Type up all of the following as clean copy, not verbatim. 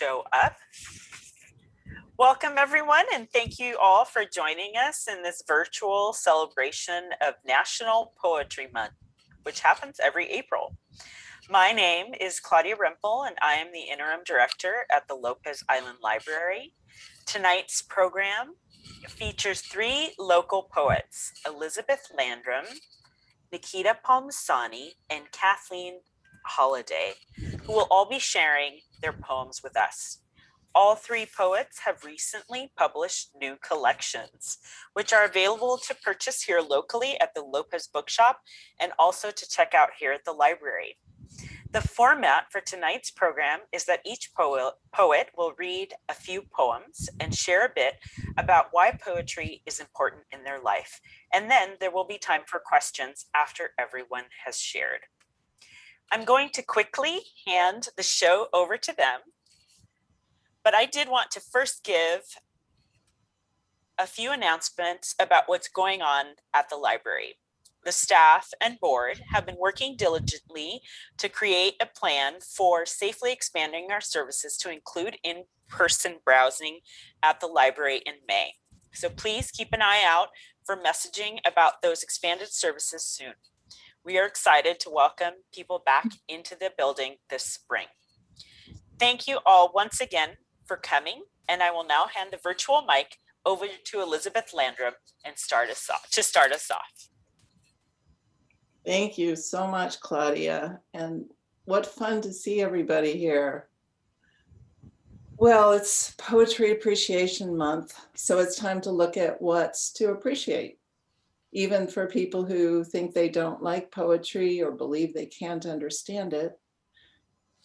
show up. Welcome everyone, and thank you all for joining us in this virtual celebration of National Poetry Month, which happens every April. My name is Claudia Rempel, and I am the Interim Director at the Lopez Library. Tonight's program features three local poets, Elizabeth Landrum, Nikyta Palmisani, and Kathleen Holliday, who will all be sharing their poems with us. All three poets have recently published new collections, which are available to purchase here locally at the Lopez Bookshop and also to check out here at the library. The format for tonight's program is that each poet will read a few poems and share a bit about why poetry is important in their life. And then there will be time for questions after everyone has shared. I'm going to quickly hand the show over to them, but I did want to first give a few announcements about what's going on at the library. The staff and board have been working diligently to create a plan for safely expanding our services to include in-person browsing at the library in May. So please keep an eye out for messaging about those expanded services soon. We are excited to welcome people back into the building this spring. Thank you all once again for coming, and I will now hand the virtual mic over to Elizabeth Landrum and start us off. Thank you so much, Claudia. And what fun to see everybody here. Well, it's Poetry Appreciation Month, so it's time to look at what's to appreciate, even for people who think they don't like poetry or believe they can't understand it.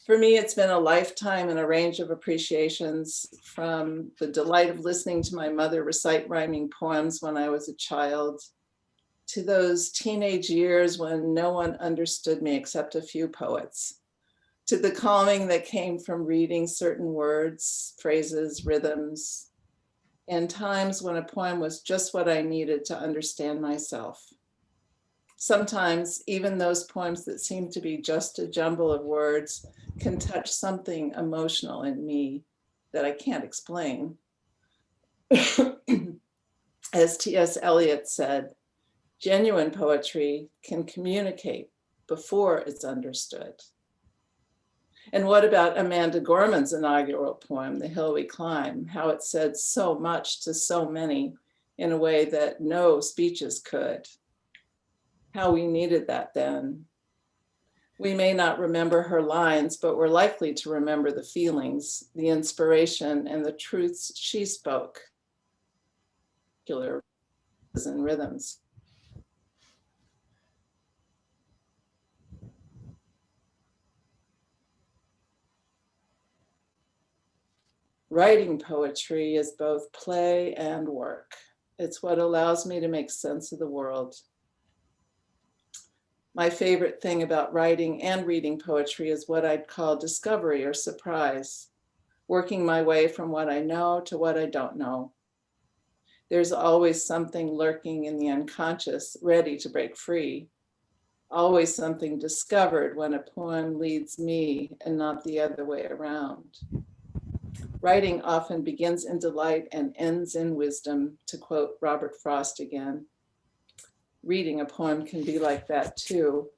For me, it's been a lifetime and a range of appreciations, from the delight of listening to my mother recite rhyming poems when I was a child, to those teenage years when no one understood me except a few poets, to the calming that came from reading certain words, phrases, rhythms, and times when a poem was just what I needed to understand myself. Sometimes even those poems that seem to be just a jumble of words can touch something emotional in me that I can't explain. As T.S. Eliot said, genuine poetry can communicate before it's understood. And what about Amanda Gorman's inaugural poem, The Hill We Climb, how it said so much to so many in a way that no speeches could. How we needed that then. We may not remember her lines, but we're likely to remember the feelings, the inspiration, and the truths she spoke. And rhythms. Writing poetry is both play and work. It's what allows me to make sense of the world. My favorite thing about writing and reading poetry is what I'd call discovery or surprise, working my way from what I know to what I don't know. There's always something lurking in the unconscious, ready to break free. Always something discovered when a poem leads me and not the other way around. Writing often begins in delight and ends in wisdom, to quote Robert Frost again. Reading a poem can be like that too.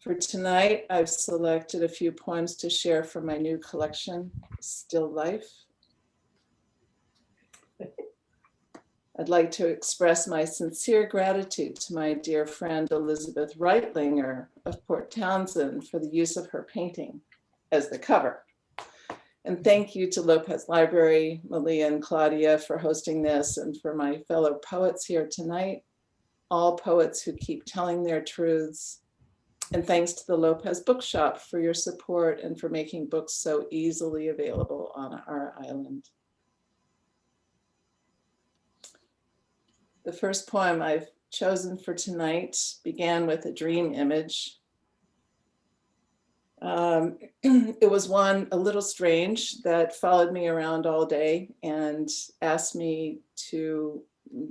For tonight, I've selected a few poems to share from my new collection, Still Life. I'd like to express my sincere gratitude to my dear friend Elizabeth Reitlinger of Port Townsend for the use of her painting as the cover. And thank you to Lopez Library, Malia and Claudia for hosting this, and for my fellow poets here tonight, all poets who keep telling their truths. And thanks to the Lopez Bookshop for your support and for making books so easily available on our island. The first poem I've chosen for tonight began with a dream image. It was one a little strange that followed me around all day and asked me to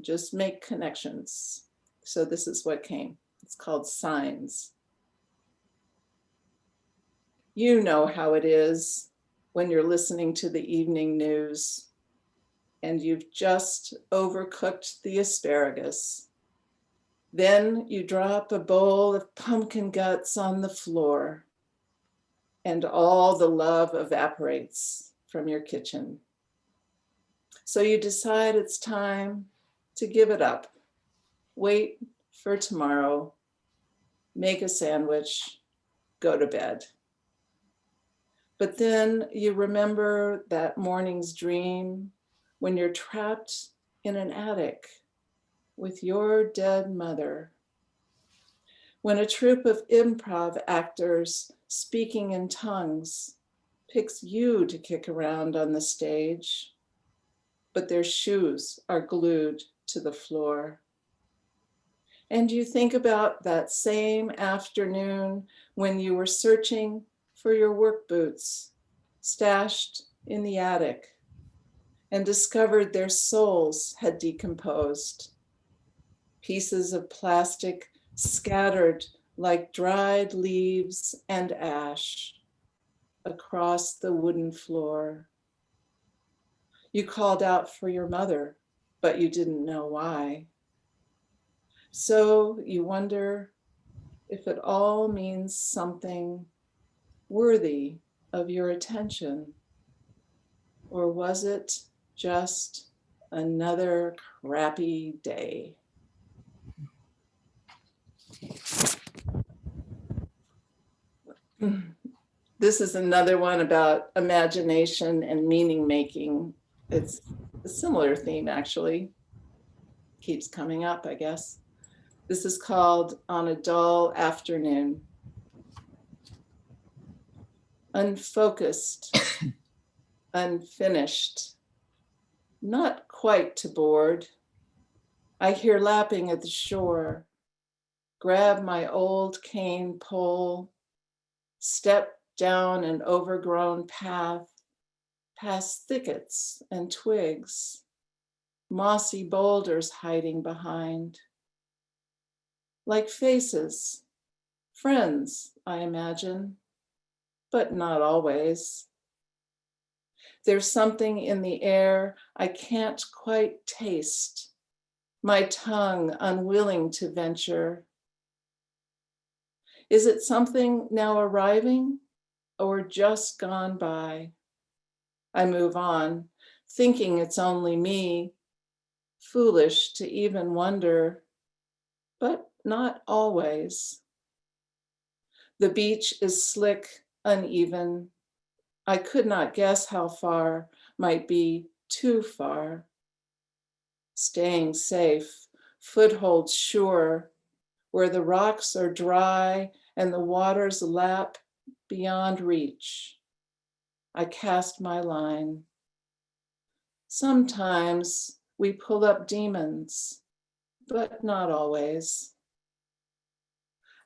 just make connections. So this is what came. It's called Signs. You know how it is when you're listening to the evening news and you've just overcooked the asparagus. Then you drop a bowl of pumpkin guts on the floor and all the love evaporates from your kitchen. So you decide it's time to give it up, wait for tomorrow, make a sandwich, go to bed. But then you remember that morning's dream when you're trapped in an attic with your dead mother. When a troupe of improv actors speaking in tongues picks you to kick around on the stage, but their shoes are glued to the floor. And you think about that same afternoon when you were searching for your work boots, stashed in the attic, and discovered their soles had decomposed. Pieces of plastic scattered like dried leaves and ash across the wooden floor. You called out for your mother, but you didn't know why. So you wonder if it all means something worthy of your attention, or was it just another crappy day? This is another one about imagination and meaning making. It's a similar theme, actually. Keeps coming up, I guess. This is called On a Dull Afternoon. Unfocused, unfinished, not quite to board. I hear lapping at the shore, grab my old cane pole, step down an overgrown path, past thickets and twigs, mossy boulders hiding behind. Like faces, friends, I imagine, but not always. There's something in the air I can't quite taste, my tongue unwilling to venture. Is it something now arriving or just gone by? I move on, thinking it's only me, foolish to even wonder, but not always. The beach is slick, uneven. I could not guess how far might be too far. Staying safe, foothold sure, where the rocks are dry and the waters lap beyond reach. I cast my line. Sometimes we pull up demons, but not always.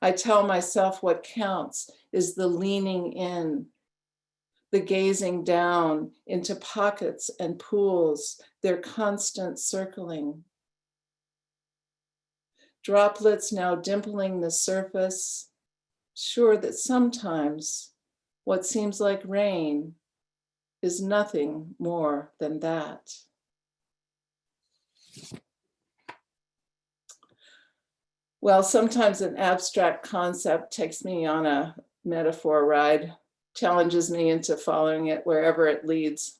I tell myself what counts is the leaning in, the gazing down into pockets and pools, their constant circling. Droplets now dimpling the surface, sure that sometimes what seems like rain is nothing more than that. Well, sometimes an abstract concept takes me on a metaphor ride, challenges me into following it wherever it leads.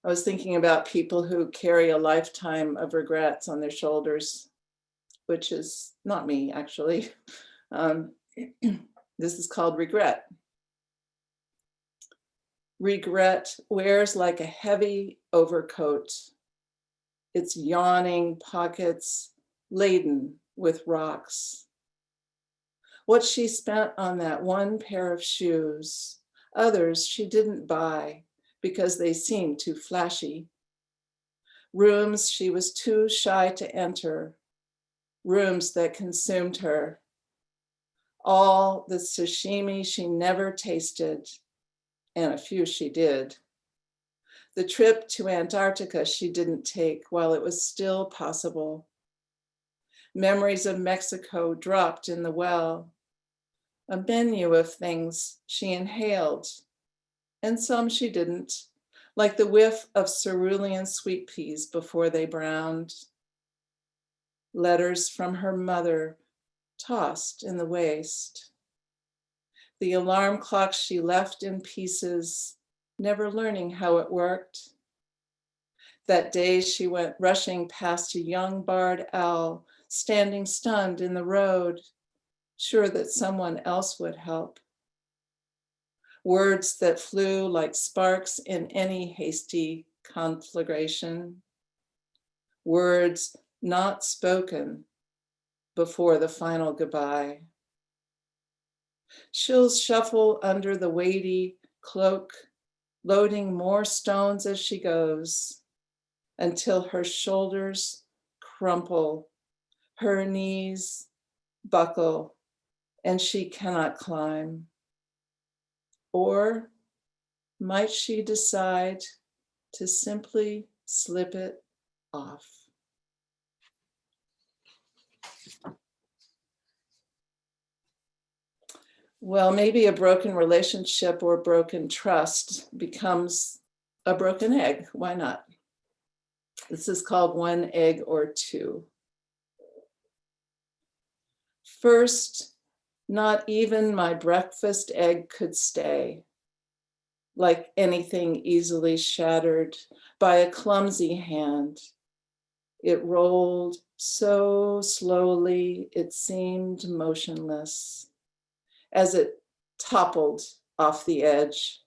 I was thinking about people who carry a lifetime of regrets on their shoulders, which is not me, actually. This is called regret. Regret wears like a heavy overcoat, its yawning pockets laden with rocks. What she spent on that one pair of shoes, others she didn't buy because they seemed too flashy. Rooms she was too shy to enter, rooms that consumed her. All the sashimi she never tasted, and a few she did. The trip to Antarctica she didn't take while it was still possible. Memories of Mexico dropped in the well. A menu of things she inhaled and some she didn't, like the whiff of cerulean sweet peas before they browned. Letters from her mother tossed in the waste. The alarm clock she left in pieces, never learning how it worked. That day she went rushing past a young barred owl, standing stunned in the road, sure that someone else would help. Words that flew like sparks in any hasty conflagration. Words not spoken before the final goodbye. She'll shuffle under the weighty cloak, loading more stones as she goes, until her shoulders crumple, her knees buckle, and she cannot climb. Or might she decide to simply slip it off? Well, maybe a broken relationship or broken trust becomes a broken egg. Why not? This is called One Egg or Two. First, not even my breakfast egg could stay, like anything easily shattered by a clumsy hand. It rolled so slowly, it seemed motionless as it toppled off the edge,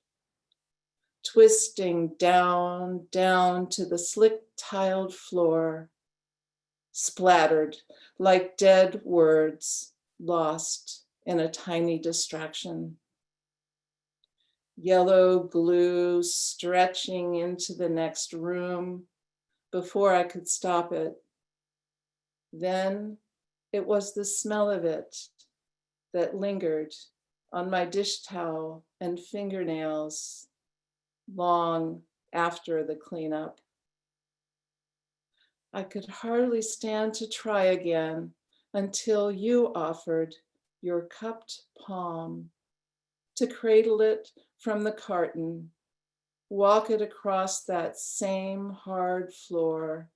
twisting down to the slick tiled floor, splattered like dead words lost in a tiny distraction. Yellow glue stretching into the next room before I could stop it. Then it was the smell of it that lingered on my dish towel and fingernails long after the cleanup. I could hardly stand to try again until you offered your cupped palm to cradle it from the carton, walk it across that same hard floor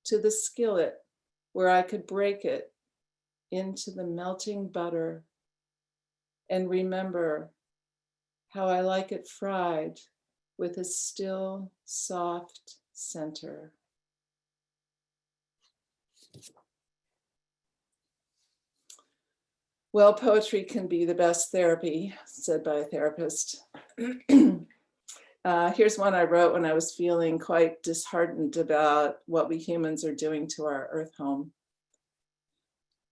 to the skillet where I could break it into the melting butter and remember how I like it fried with a still, soft center. Well, poetry can be the best therapy, said by a therapist. Here's one I wrote when I was feeling quite disheartened about what we humans are doing to our earth home.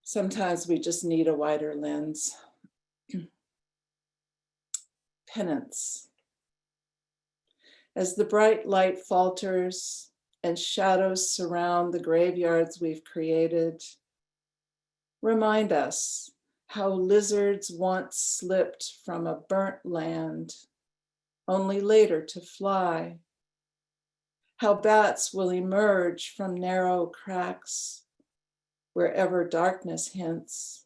Sometimes we just need a wider lens. Penance. As the bright light falters and shadows surround the graveyards we've created, remind us how lizards once slipped from a burnt land, only later to fly. How bats will emerge from narrow cracks wherever darkness hints.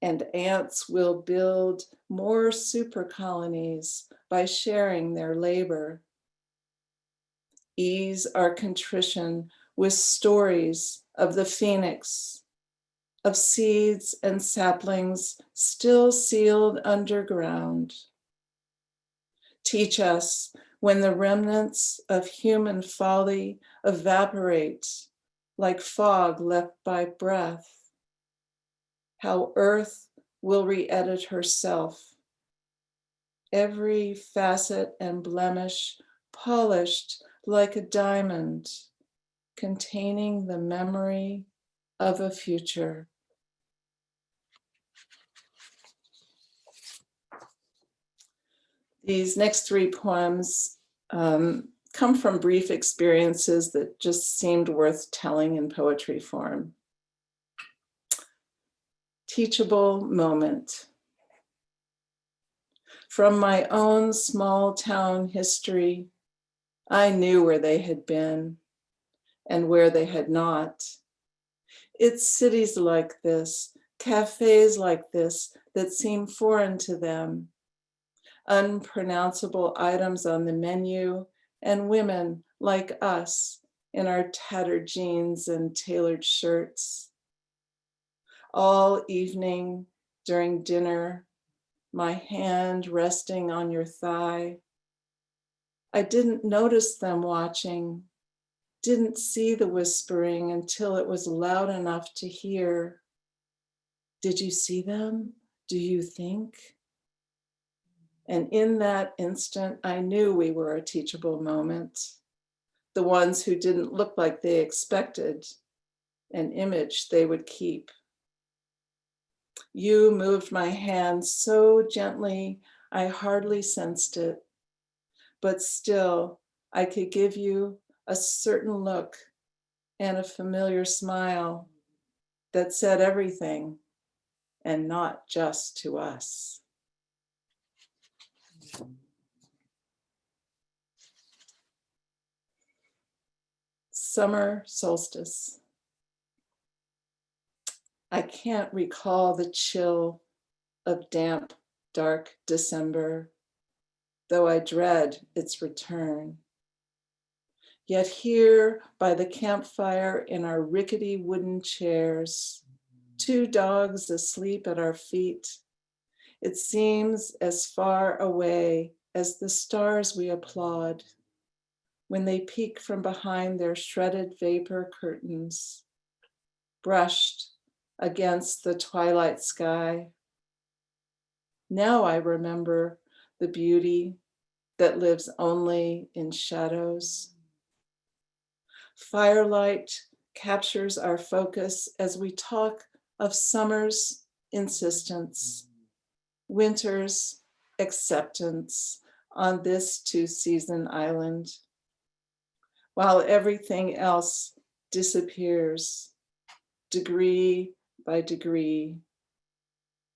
And ants will build more super colonies by sharing their labor. Ease our contrition with stories of the phoenix, of seeds and saplings still sealed underground. Teach us when the remnants of human folly evaporate like fog left by breath, how earth will re-edit herself, every facet and blemish polished like a diamond, containing the memory of a future. These next three poems come from brief experiences that just seemed worth telling in poetry form. Teachable moment. From my own small town history, I knew where they had been and where they had not. It's cities like this, cafes like this that seem foreign to them. unpronounceable items on the menu, and women like us in our tattered jeans and tailored shirts. All evening during dinner, my hand resting on your thigh. I didn't notice them watching, didn't see the whispering until it was loud enough to hear. Did you see them? Do you think? And in that instant, I knew we were a teachable moment. The ones who didn't look like they expected, an image they would keep. You moved my hand so gently, I hardly sensed it, but still I could give you a certain look and a familiar smile that said everything, and not just to us. Summer solstice. I can't recall the chill of damp, dark December, though I dread its return. Yet here by the campfire in our rickety wooden chairs, 2 dogs asleep at our feet, it seems as far away as the stars we applaud when they peek from behind their shredded vapor curtains, brushed against the twilight sky. Now I remember the beauty that lives only in shadows. Firelight captures our focus as we talk of summer's insistence, winter's acceptance on this 2-season island, while everything else disappears, degree by degree,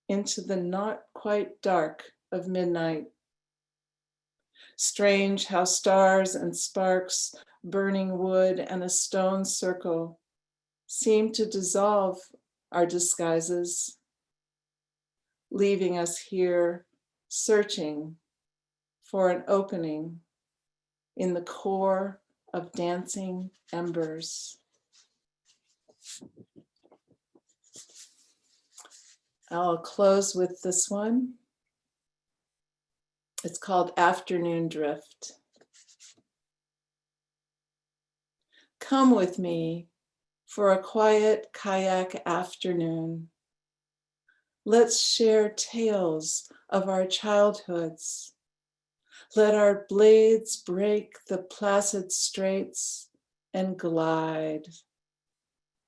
into the not quite dark of midnight. Strange how stars and sparks, burning wood and a stone circle seem to dissolve our disguises, leaving us here searching for an opening in the core of dancing embers. I'll close with this one. It's called Afternoon Drift. Come with me for a quiet kayak afternoon. Let's share tales of our childhoods. Let our blades break the placid straits and glide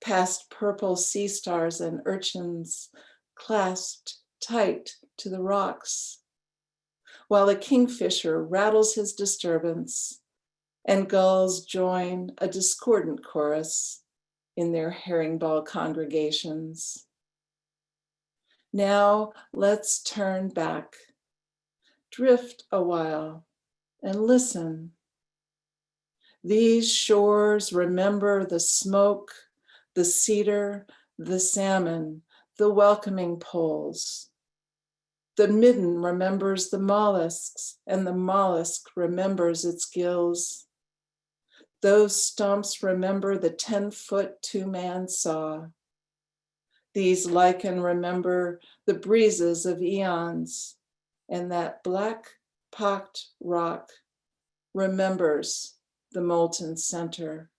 past purple sea stars and urchins clasped tight to the rocks, while a kingfisher rattles his disturbance and gulls join a discordant chorus in their herringball congregations. Now let's turn back, drift a while, and listen. These shores remember the smoke, the cedar, the salmon, the welcoming poles. The midden remembers the mollusks, and the mollusk remembers its gills. Those stumps remember the 10-foot 2-man saw. These lichen remember the breezes of eons, and that black-pocked rock remembers the molten center.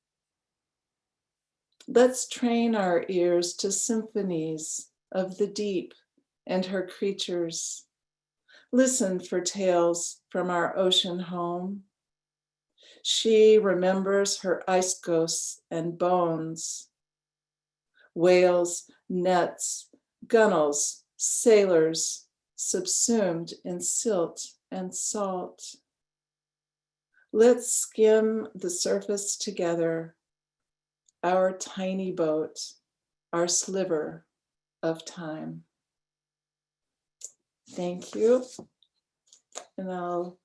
Let's train our ears to symphonies of the deep and her creatures. Listen for tales from our ocean home. She remembers her ice ghosts and bones. Whales, nets, gunnels, sailors, subsumed in silt and salt. Let's skim the surface together, our tiny boat, our sliver of time. Thank you. And I'll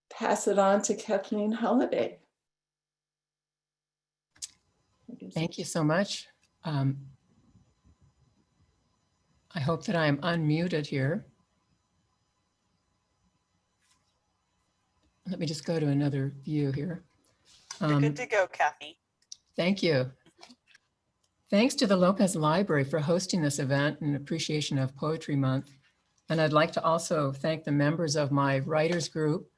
pass it on to Kathleen Holliday. Thank you so much. I hope that I am unmuted here. let me just go to another view here. You're good to go, Kathy. Thank you. Thanks to the Lopez Library for hosting this event in appreciation of Poetry Month. And I'd like to also thank the members of my writers group,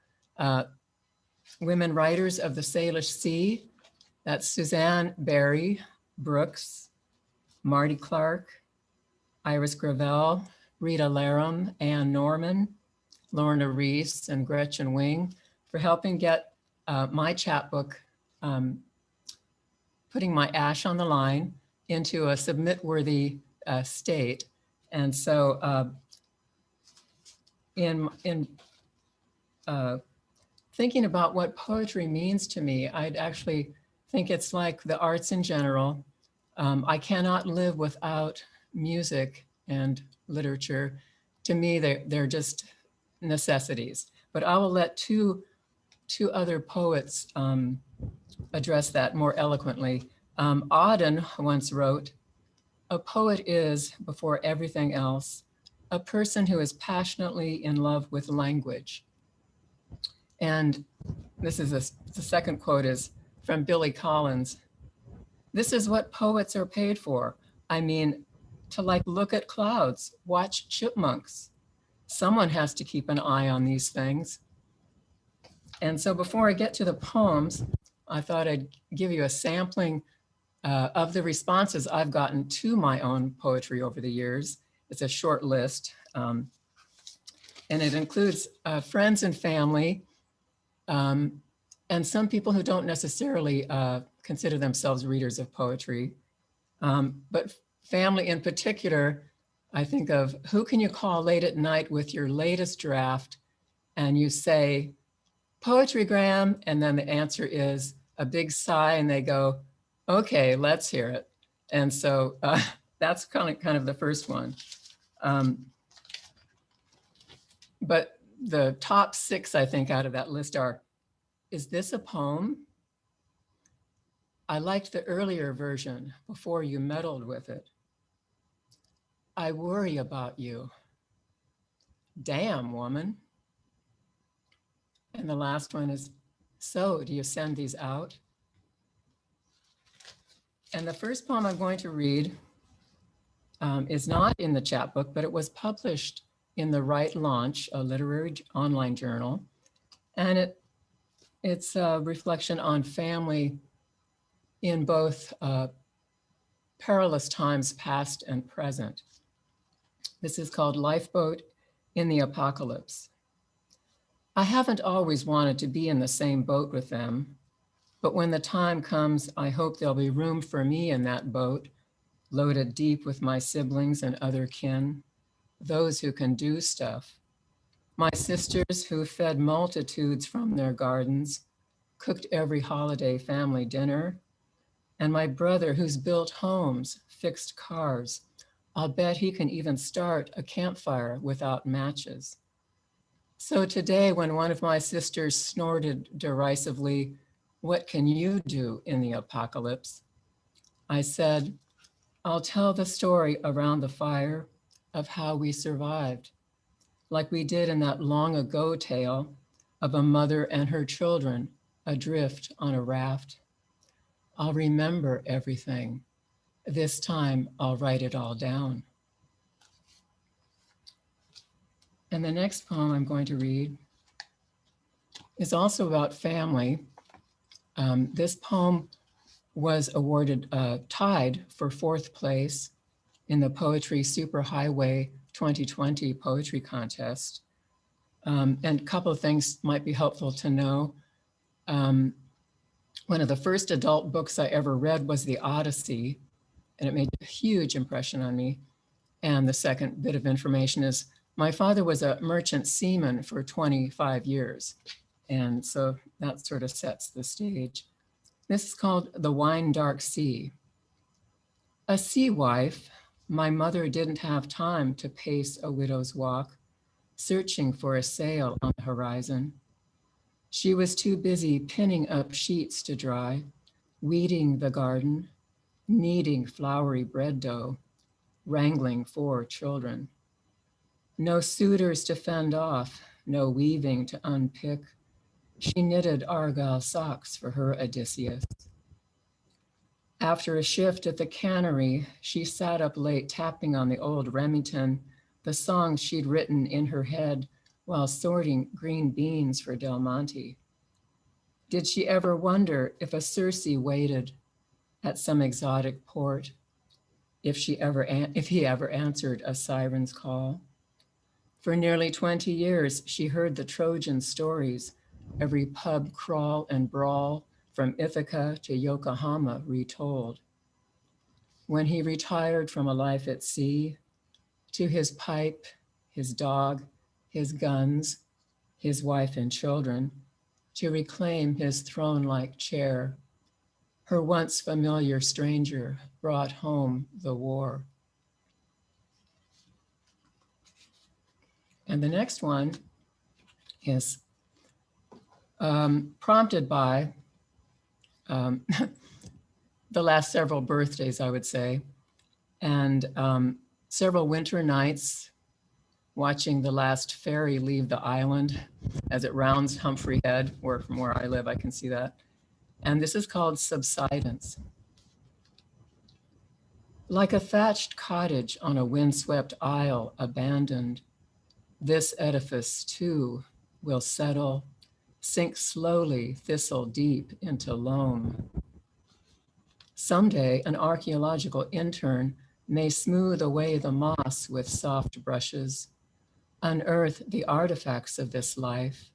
Women Writers of the Salish Sea. That's Suzanne Barry Brooks, Marty Clark, Iris Gravel, Rita Laram, Ann Norman, Lorna Reese, and Gretchen Wing for helping get my chapbook, putting my ash on the line, into a submit-worthy state. And so in thinking about what poetry means to me, I'd actually think it's like the arts in general. I cannot live without music and literature. To me, they're just necessities. But I will let two other poets address that more eloquently. Auden once wrote, "A poet is, before everything else, a person who is passionately in love with language." And this is the second quote is from Billy Collins. "This is what poets are paid for. I mean, to like look at clouds, watch chipmunks. Someone has to keep an eye on these things." And so before I get to the poems, I thought I'd give you a sampling of the responses I've gotten to my own poetry over the years. It's a short list, and it includes friends and family, and some people who don't necessarily consider themselves readers of poetry. But family in particular, I think of, who can you call late at night with your latest draft and you say, "Poetry, Graham," and then the answer is a big sigh and they go, "Okay, let's hear it." And so that's kind of the first one. But the top 6, I think, out of that list are, "Is this a poem? I liked the earlier version before you meddled with it. I worry about you. Damn, woman." And the last one is, "So do you send these out?" And the first poem I'm going to read is not in the chapbook, but it was published in the Right Launch, a literary online journal. And it's a reflection on family in both perilous times past and present. This is called Lifeboat in the Apocalypse. I haven't always wanted to be in the same boat with them, but when the time comes, I hope there'll be room for me in that boat, loaded deep with my siblings and other kin, those who can do stuff. My sisters who fed multitudes from their gardens, cooked every holiday family dinner, and my brother who's built homes, fixed cars. I'll bet he can even start a campfire without matches. So today, when one of my sisters snorted derisively, "What can you do in the apocalypse?" I said, "I'll tell the story around the fire of how we survived, like we did in that long ago tale of a mother and her children adrift on a raft. I'll remember everything. This time I'll write it all down." And the next poem I'm going to read is also about family. This poem was awarded tied for 4th place in the Poetry Superhighway 2020 Poetry Contest. And a couple of things might be helpful to know. One of the first adult books I ever read was The Odyssey, and it made a huge impression on me. And the second bit of information is my father was a merchant seaman for 25 years. And so that sort of sets the stage. This is called The Wine Dark Sea. A sea wife, my mother didn't have time to pace a widow's walk, searching for a sail on the horizon. She was too busy pinning up sheets to dry, weeding the garden, kneading floury bread dough, wrangling 4 children. No suitors to fend off, no weaving to unpick. She knitted argyle socks for her Odysseus. After a shift at the cannery, she sat up late tapping on the old Remington, the songs she'd written in her head while sorting green beans for Del Monte. Did she ever wonder if a Circe waited at some exotic port, if he ever answered a siren's call? For nearly 20 years, she heard the Trojan stories, every pub crawl and brawl from Ithaca to Yokohama retold. When he retired from a life at sea, to his pipe, his dog, his guns, his wife and children, to reclaim his throne-like chair, her once familiar stranger brought home the war. And the next one is prompted by the last several birthdays, I would say, and several winter nights watching the last ferry leave the island as it rounds Humphrey Head, where from where I live, I can see that. And this is called Subsidence. Like a thatched cottage on a windswept isle abandoned, this edifice too will settle, sink slowly thistle deep into loam. Someday an archaeological intern may smooth away the moss with soft brushes, unearth the artifacts of this life,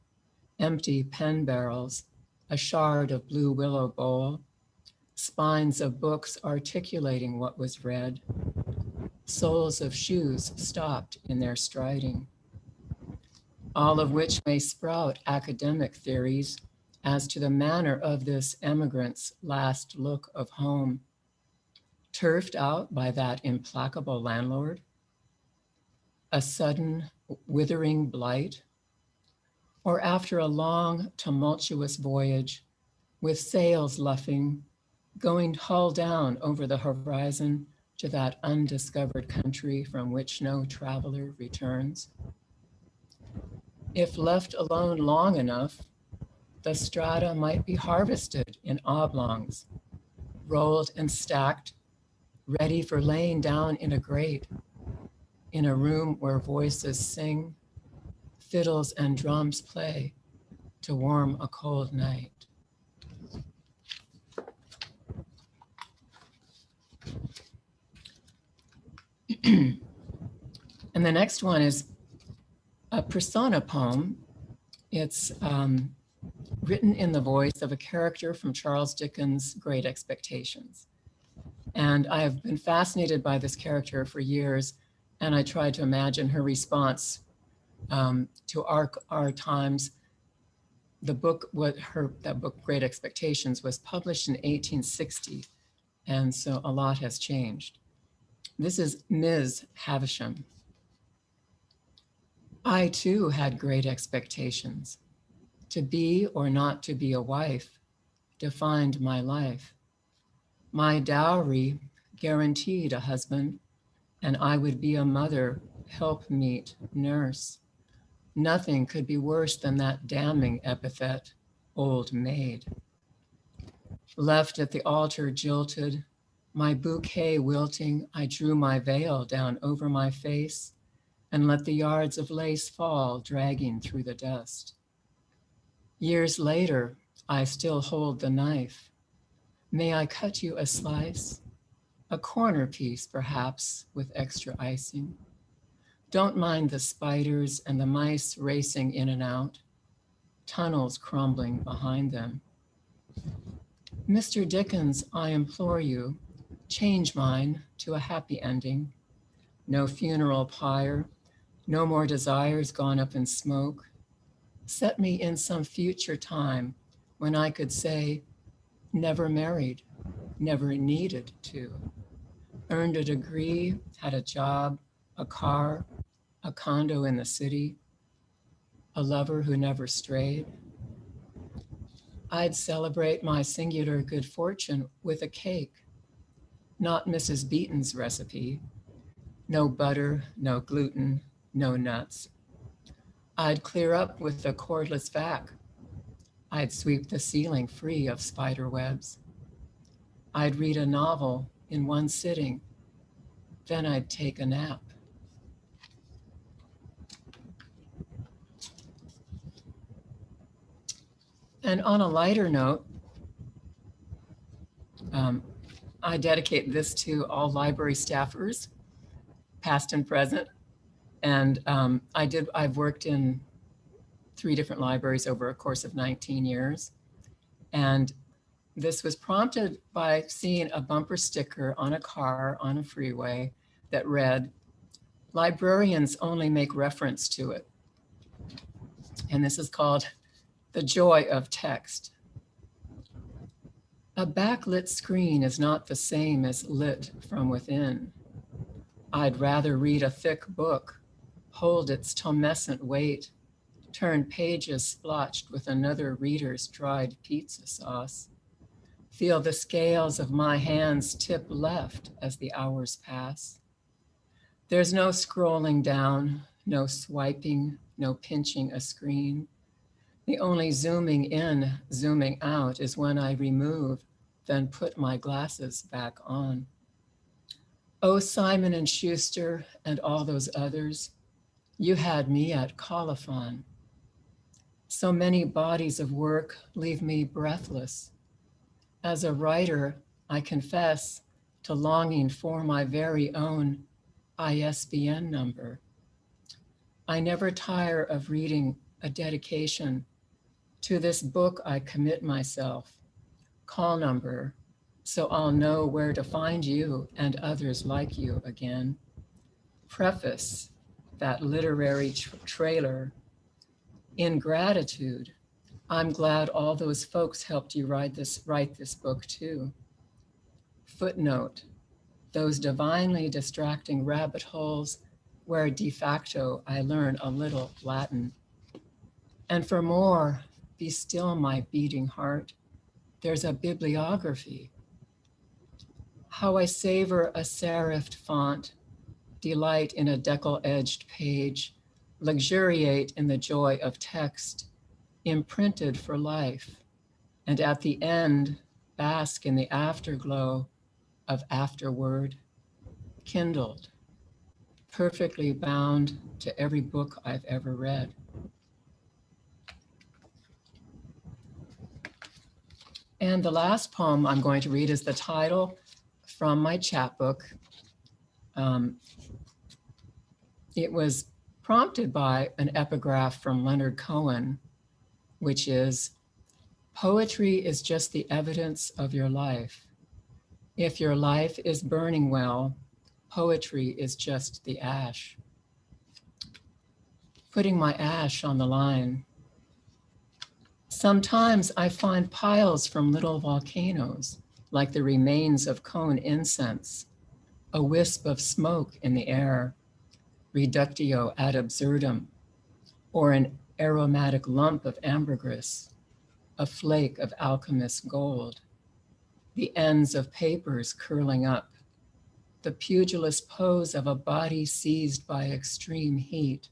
empty pen barrels, a shard of blue willow bowl, spines of books articulating what was read, soles of shoes stopped in their striding, all of which may sprout academic theories as to the manner of this emigrant's last look of home, turfed out by that implacable landlord, a sudden withering blight, or after a long tumultuous voyage with sails luffing, going hull down over the horizon to that undiscovered country from which no traveler returns. If left alone long enough, the strata might be harvested in oblongs, rolled and stacked, ready for laying down in a grate, in a room where voices sing, fiddles and drums play to warm a cold night. And the next one is a persona poem. It's written in the voice of a character from Charles Dickens' Great Expectations. And I have been fascinated by this character for years, and I tried to imagine her response to our times. The book, that book, Great Expectations, was published in 1860, and so a lot has changed. This is Ms. Havisham. I too had great expectations. To be or not to be a wife defined my life. My dowry guaranteed a husband, and I would be a mother, helpmeet, nurse. Nothing could be worse than that damning epithet, old maid. Left at the altar jilted, my bouquet wilting, I drew my veil down over my face and let the yards of lace fall, dragging through the dust. Years later, I still hold the knife. May I cut you a slice? A corner piece, perhaps, with extra icing. Don't mind the spiders and the mice racing in and out, tunnels crumbling behind them. Mr. Dickens, I implore you, change mine to a happy ending. No funeral pyre, no more desires gone up in smoke. Set me in some future time when I could say, never married, never needed to. Earned a degree, had a job, a car, a condo in the city, a lover who never strayed. I'd celebrate my singular good fortune with a cake, not Mrs. Beaton's recipe. No butter, no gluten, no nuts. I'd clear up with a cordless vac, I'd sweep the ceiling free of spider webs. I'd read a novel in one sitting, then I'd take a nap. And on a lighter note, I dedicate this to all library staffers, past and present. And I've worked in 3 different libraries over a course of 19 years. And this was prompted by seeing a bumper sticker on a car on a freeway that read, "Librarians only make reference to it." And this is called "The Joy of Text." A backlit screen is not the same as lit from within. I'd rather read a thick book, hold its tumescent weight, turn pages splotched with another reader's dried pizza sauce, feel the scales of my hands tip left as the hours pass. There's no scrolling down, no swiping, no pinching a screen. The only zooming in, zooming out is when I remove, then put my glasses back on. Oh, Simon and Schuster and all those others, you had me at colophon. So many bodies of work leave me breathless. As a writer, I confess to longing for my very own ISBN number. I never tire of reading a dedication. To this book I commit myself. Call number, so I'll know where to find you and others like you again. Preface, that literary trailer. In gratitude, I'm glad all those folks helped you write this book too. Footnote, those divinely distracting rabbit holes where de facto I learn a little Latin. And for more, be still my beating heart, there's a bibliography. How I savor a serifed font, delight in a decal-edged page, luxuriate in the joy of text, imprinted for life, and at the end, bask in the afterglow of afterword, kindled, perfectly bound to every book I've ever read. And the last poem I'm going to read is the title from my chapbook. It was prompted by an epigraph from Leonard Cohen, which is, "Poetry is just the evidence of your life. If your life is burning well, poetry is just the ash." Putting my ash on the line. Sometimes I find piles from little volcanoes, like the remains of cone incense, a wisp of smoke in the air, reductio ad absurdum, or an aromatic lump of ambergris, a flake of alchemist gold, the ends of papers curling up, the pugilist pose of a body seized by extreme heat,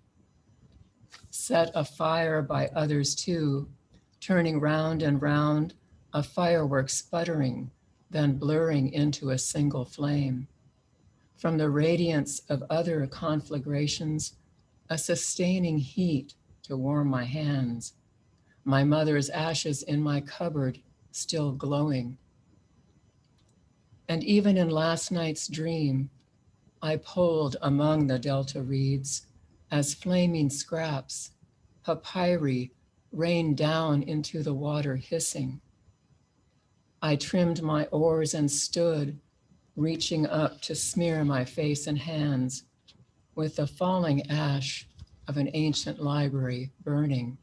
set afire by others too, turning round and round, a firework sputtering, then blurring into a single flame. From the radiance of other conflagrations, a sustaining heat to warm my hands, my mother's ashes in my cupboard still glowing. And even in last night's dream, I pulled among the delta reeds as flaming scraps, papyri rained down into the water hissing. I trimmed my oars and stood, reaching up to smear my face and hands with the falling ash of an ancient library burning.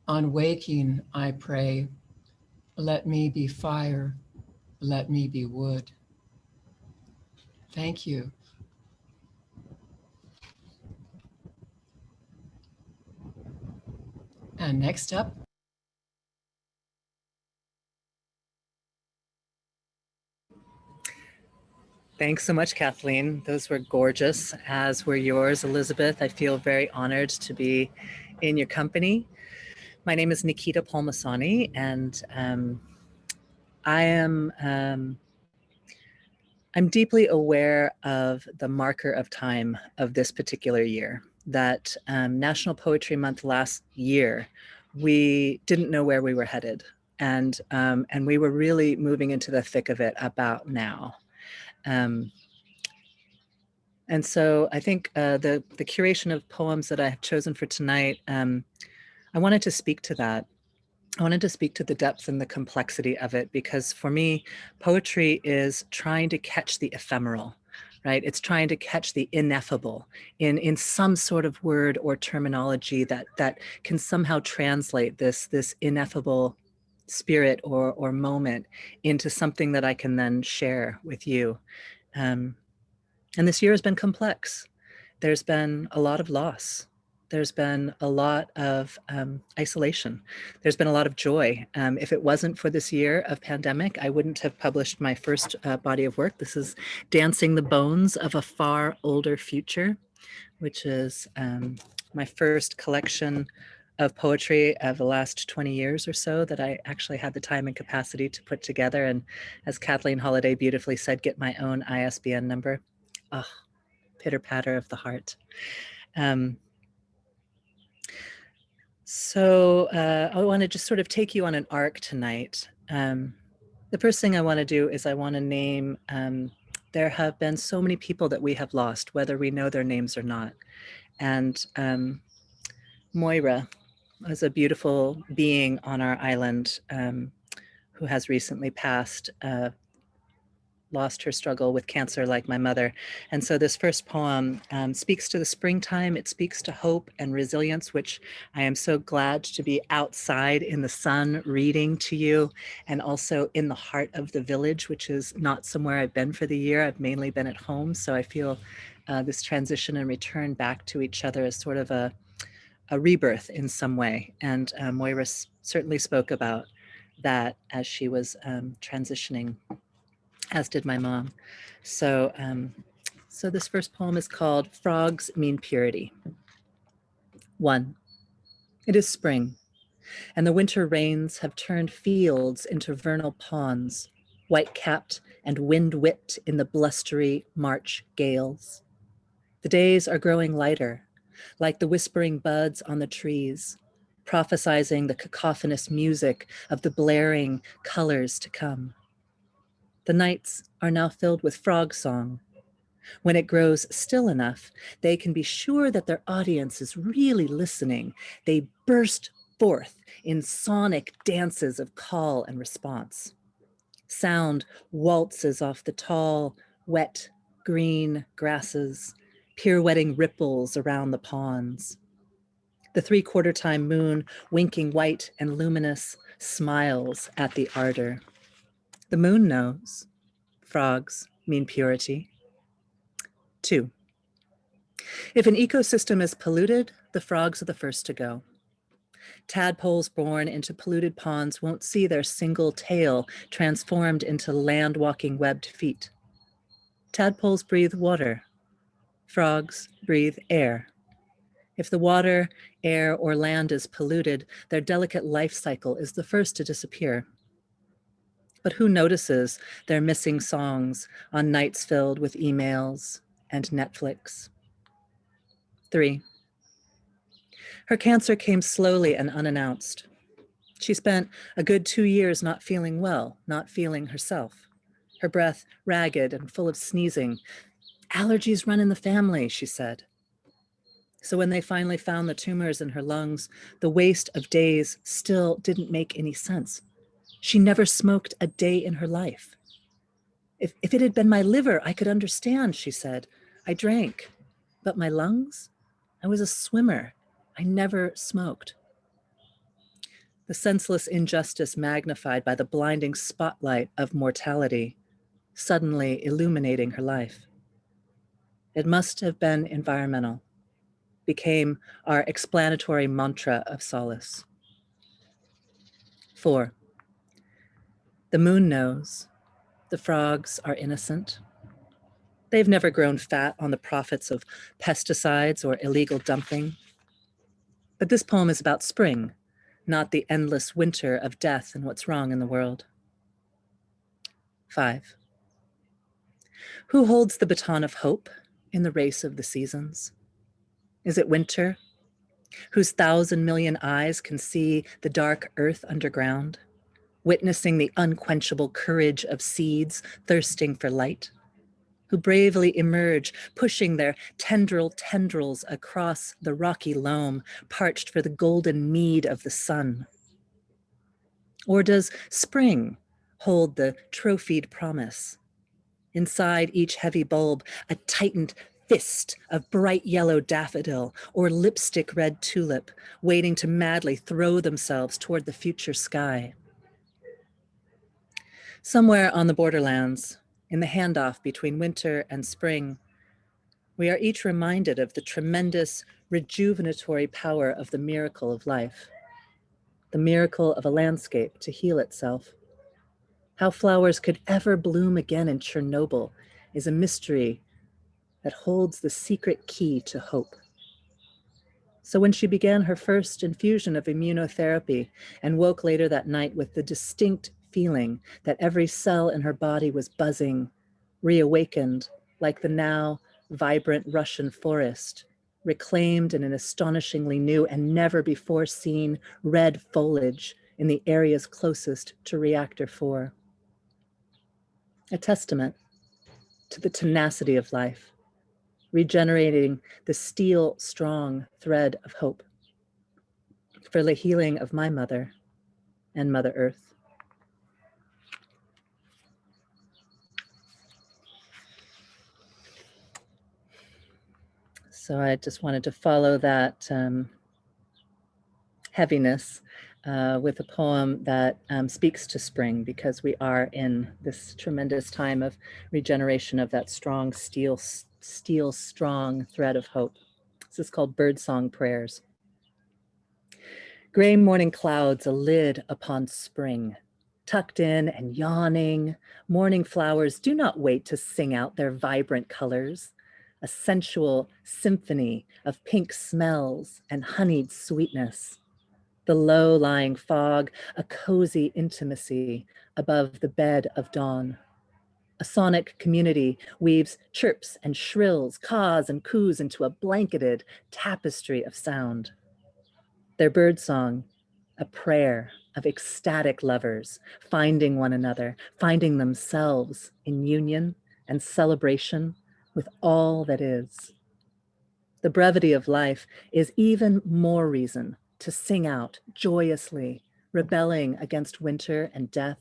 On waking, I pray, let me be fire, let me be wood. Thank you. And next up, Thanks so much, Kathleen. Those were gorgeous, as were yours, Elizabeth. I feel very honored to be in your company. My name is Nikyta Palmisani, and I am I'm deeply aware of the marker of time of this particular year. That National Poetry Month last year, we didn't know where we were headed, and we were really moving into the thick of it about now. And so I think the curation of poems that I have chosen for tonight, I wanted to speak to that. I wanted to speak to the depth and the complexity of it, because for me, poetry is trying to catch the ephemeral, right? It's trying to catch the ineffable in some sort of word or terminology that can somehow translate this ineffable spirit or moment into something that I can then share with you. And this year has been complex. There's been a lot of loss. There's been a lot of isolation. There's been a lot of joy. If it wasn't for this year of pandemic, I wouldn't have published my first body of work. This is Dancing the Bones of a Far Older Future, which is my first collection of poetry of the last 20 years or so that I actually had the time and capacity to put together. And as Kathleen Holliday beautifully said, get my own ISBN number. Oh, pitter patter of the heart. So I want to just sort of take you on an arc tonight. The first thing I want to do is I want to name, there have been so many people that we have lost, whether we know their names or not. And Moira was a beautiful being on our island who has recently passed, lost her struggle with cancer like my mother. And so this first poem speaks to the springtime. It speaks to hope and resilience, which I am so glad to be outside in the sun reading to you, and also in the heart of the village, which is not somewhere I've been for the year. I've mainly been at home. So I feel this transition and return back to each other as sort of a rebirth in some way. And Moira certainly spoke about that as she was transitioning, as did my mom. So, so this first poem is called Frogs Mean Purity. 1. It is spring, and the winter rains have turned fields into vernal ponds, white-capped and wind-whipped in the blustery March gales. The days are growing lighter, like the whispering buds on the trees, prophesizing the cacophonous music of the blaring colors to come. The nights are now filled with frog song. When it grows still enough, they can be sure that their audience is really listening. They burst forth in sonic dances of call and response. Sound waltzes off the tall, wet, green grasses, pirouetting ripples around the ponds. The 3/4 time moon, winking white and luminous, smiles at the ardor. The moon knows. Frogs mean purity. 2. If an ecosystem is polluted, the frogs are the first to go. Tadpoles born into polluted ponds won't see their single tail transformed into land-walking webbed feet. Tadpoles breathe water. Frogs breathe air. If the water, air, or land is polluted, their delicate life cycle is the first to disappear. But who notices their missing songs on nights filled with emails and Netflix? 3. Her cancer came slowly and unannounced. She spent a good 2 years not feeling well, not feeling herself. Her breath ragged and full of sneezing. Allergies run in the family, she said. So when they finally found the tumors in her lungs, the waste of days still didn't make any sense. She never smoked a day in her life. If it had been my liver, I could understand, she said. I drank, but my lungs? I was a swimmer. I never smoked. The senseless injustice magnified by the blinding spotlight of mortality, suddenly illuminating her life. It must have been environmental, became our explanatory mantra of solace. 4. The moon knows. The frogs are innocent. They've never grown fat on the profits of pesticides or illegal dumping. But this poem is about spring, not the endless winter of death and what's wrong in the world. 5. Who holds the baton of hope in the race of the seasons? Is it winter, whose 1,000 million eyes can see the dark earth underground, witnessing the unquenchable courage of seeds thirsting for light, who bravely emerge, pushing their tendrils across the rocky loam, parched for the golden mead of the sun? Or does spring hold the trophied promise? Inside each heavy bulb, a tightened fist of bright yellow daffodil or lipstick red tulip, waiting to madly throw themselves toward the future sky. Somewhere on the borderlands, in the handoff between winter and spring, we are each reminded of the tremendous rejuvenatory power of the miracle of life, the miracle of a landscape to heal itself. How flowers could ever bloom again in Chernobyl is a mystery that holds the secret key to hope. So when she began her first infusion of immunotherapy and woke later that night with the distinct feeling that every cell in her body was buzzing, reawakened like the now vibrant Russian forest, reclaimed in an astonishingly new and never before seen red foliage in the areas closest to reactor 4. A testament to the tenacity of life, regenerating the steel-strong thread of hope for the healing of my mother and Mother Earth. So I just wanted to follow that heaviness with a poem that speaks to spring, because we are in this tremendous time of regeneration of that strong steel strong thread of hope. This is called Birdsong Prayers. Gray morning clouds, a lid upon spring, tucked in and yawning, morning flowers do not wait to sing out their vibrant colors, a sensual symphony of pink smells and honeyed sweetness. The low-lying fog, a cozy intimacy above the bed of dawn. A sonic community weaves chirps and shrills, caws and coos into a blanketed tapestry of sound. Their birdsong, a prayer of ecstatic lovers, finding one another, finding themselves in union and celebration with all that is. The brevity of life is even more reason to sing out joyously, rebelling against winter and death.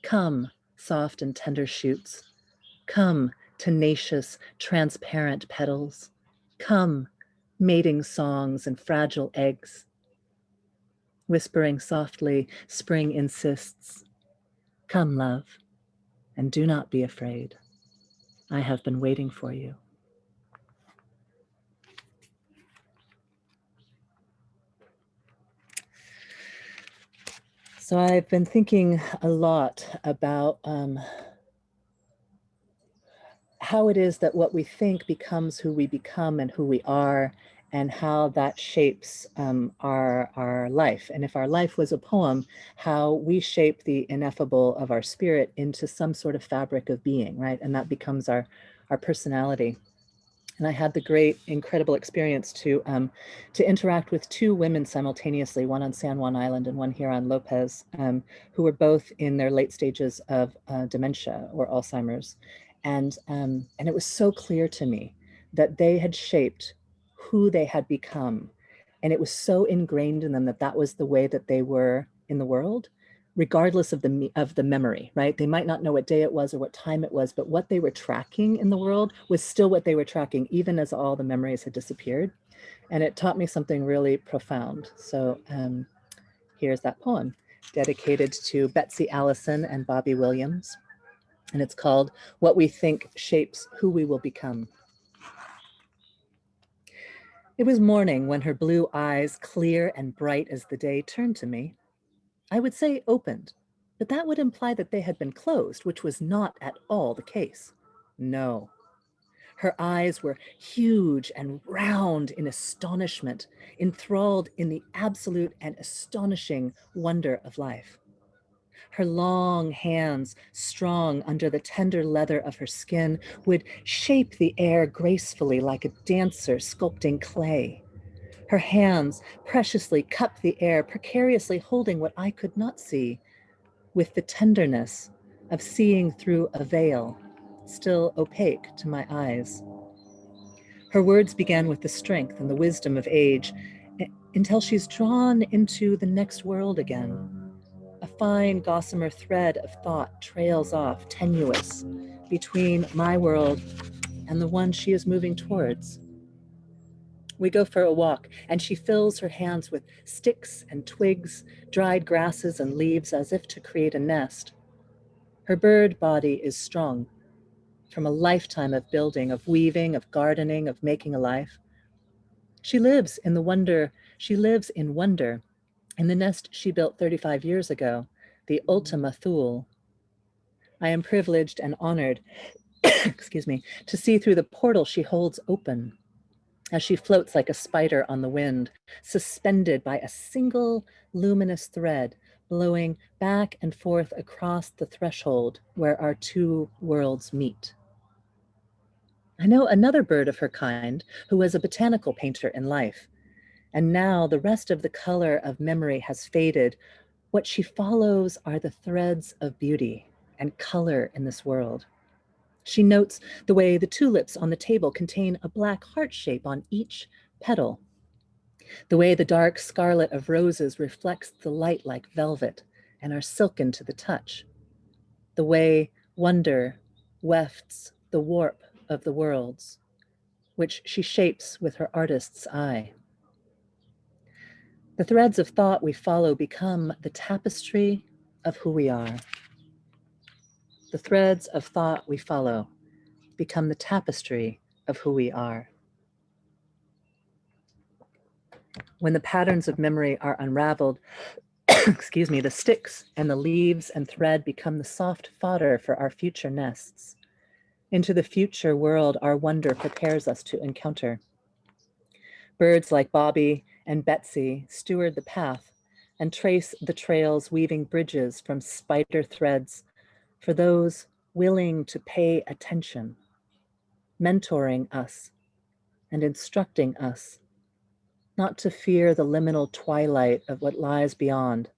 Come, soft and tender shoots. Come, tenacious, transparent petals. Come, mating songs and fragile eggs. Whispering softly, spring insists, come, love, and do not be afraid. I have been waiting for you. So I've been thinking a lot about how it is that what we think becomes who we become and who we are, and how that shapes our life. And if our life was a poem, how we shape the ineffable of our spirit into some sort of fabric of being, right? And that becomes our personality. And I had the great, incredible experience to interact with 2 women simultaneously, one on San Juan Island and one here on Lopez, who were both in their late stages of dementia or Alzheimer's. And it was so clear to me that they had shaped who they had become. And it was so ingrained in them that that was the way that they were in the world, regardless of the memory, right? They might not know what day it was or what time it was, but what they were tracking in the world was still what they were tracking, even as all the memories had disappeared. And it taught me something really profound. So here's that poem, dedicated to Betsy Allison and Bobby Williams. And it's called What We Think Shapes Who We Will Become. It was morning when her blue eyes, clear and bright as the day, turned to me. I would say opened, but that would imply that they had been closed, which was not at all the case. No. Her eyes were huge and round in astonishment, enthralled in the absolute and astonishing wonder of life. Her long hands, strong under the tender leather of her skin, would shape the air gracefully like a dancer sculpting clay. Her hands preciously cupped the air, precariously holding what I could not see, with the tenderness of seeing through a veil, still opaque to my eyes. Her words began with the strength and the wisdom of age, until she's drawn into the next world again. A fine gossamer thread of thought trails off, tenuous, between my world and the one she is moving towards. We go for a walk, and she fills her hands with sticks and twigs, dried grasses and leaves, as if to create a nest. Her bird body is strong, from a lifetime of building, of weaving, of gardening, of making a life. She lives in wonder, in the nest she built 35 years ago, the Ultima Thule. I am privileged and honored, excuse me, to see through the portal she holds open as she floats like a spider on the wind, suspended by a single luminous thread, blowing back and forth across the threshold where our two worlds meet. I know another bird of her kind who was a botanical painter in life, and now the rest of the color of memory has faded. What she follows are the threads of beauty and color in this world. She notes the way the tulips on the table contain a black heart shape on each petal, the way the dark scarlet of roses reflects the light like velvet and are silken to the touch, the way wonder wefts the warp of the worlds, which she shapes with her artist's eye. The threads of thought we follow become the tapestry of who we are. The threads of thought we follow become the tapestry of who we are. When the patterns of memory are unraveled, excuse me, the sticks and the leaves and thread become the soft fodder for our future nests. Into the future world our wonder prepares us to encounter. Birds like Bobby and Betsy steward the path and trace the trails, weaving bridges from spider threads for those willing to pay attention, mentoring us and instructing us not to fear the liminal twilight of what lies beyond,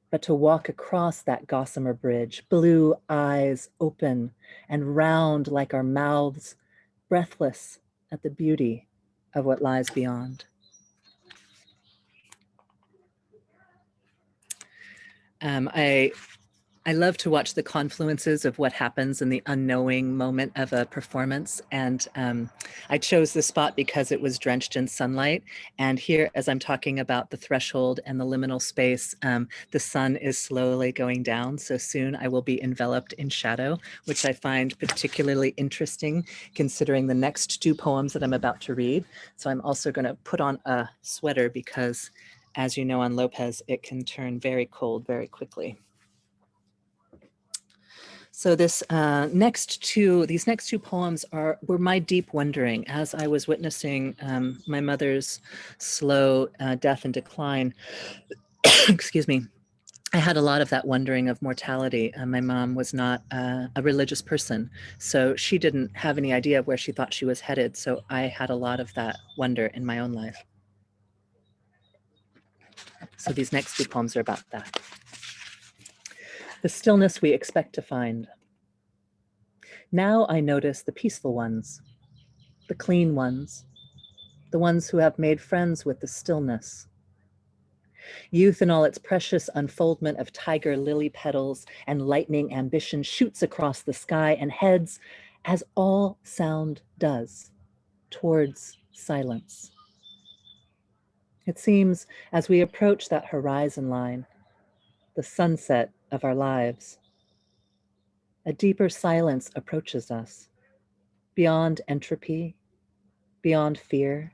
but to walk across that gossamer bridge, blue eyes open and round like our mouths, breathless at the beauty of what lies beyond. I love to watch the confluences of what happens in the unknowing moment of a performance. And I chose this spot because it was drenched in sunlight. And here, as I'm talking about the threshold and the liminal space, the sun is slowly going down. So soon I will be enveloped in shadow, which I find particularly interesting considering the next two poems that I'm about to read. So I'm also going to put on a sweater because, as you know, on Lopez, it can turn very cold very quickly. So these next two poems were my deep wondering as I was witnessing my mother's slow death and decline. Excuse me. I had a lot of that wondering of mortality. My mom was not a religious person, so she didn't have any idea of where she thought she was headed. So I had a lot of that wonder in my own life. So these next two poems are about that. The stillness we expect to find. Now I notice the peaceful ones, the clean ones, the ones who have made friends with the stillness. Youth in all its precious unfoldment of tiger lily petals and lightning ambition shoots across the sky and heads, as all sound does, towards silence. It seems as we approach that horizon line, the sunset of our lives, a deeper silence approaches us, beyond entropy, beyond fear.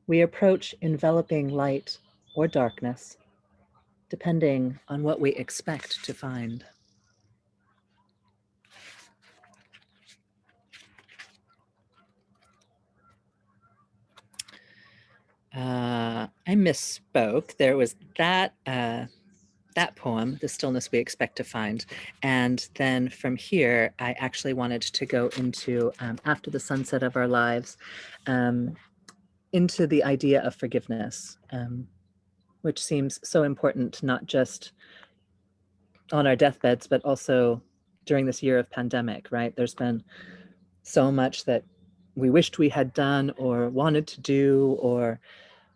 We approach enveloping light or darkness, depending on what we expect to find. I misspoke. There was that that poem, The Stillness We Expect to Find. And then from here, I actually wanted to go into After the Sunset of Our Lives, into the idea of forgiveness, which seems so important, not just on our deathbeds, but also during this year of pandemic, right? There's been so much that we wished we had done or wanted to do, or